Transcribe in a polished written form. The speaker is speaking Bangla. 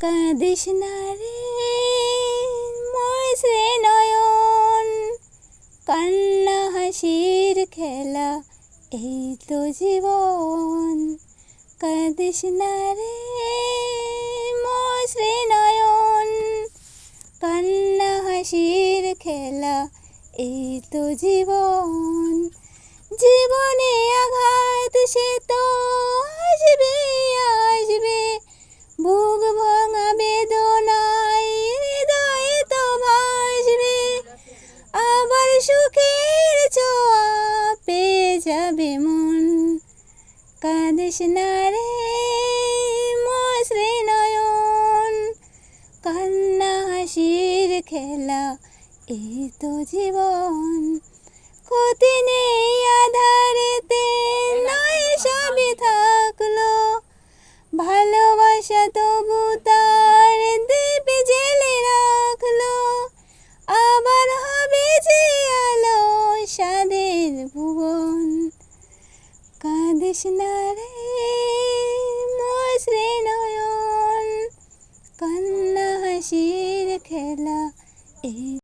কাঁদিস না রে মোর শ্রী নয়ন, কান্না হাসির খেলা এই তো জীবন। কাঁদিস না রে মোর শ্রী নয়ন, কান্না হাসির খেলা এই তো জীবন। জীবনে আঘাত সে তো আসবে আসবে, বুক ভাঙা বেদনায় হৃদয়ে তো ভাসবে, আবার সুখের ছোঁয়া পেয়ে যাবে মন। কাঁদিস না রে মোর শ্রী নয়ন, কান্না হাসির খেলা এই তো জীবন। ক্ষতি নেই আধারেতে নয় সবই থাকলো, ভালোবাসা তবু তার দীপ জেলে রাখলো, আবার হবে যে আলো সাদের ভুবন। কাঁদিস না রে মোর শ্রী নয়ন, কান্না হাসির খেলা এই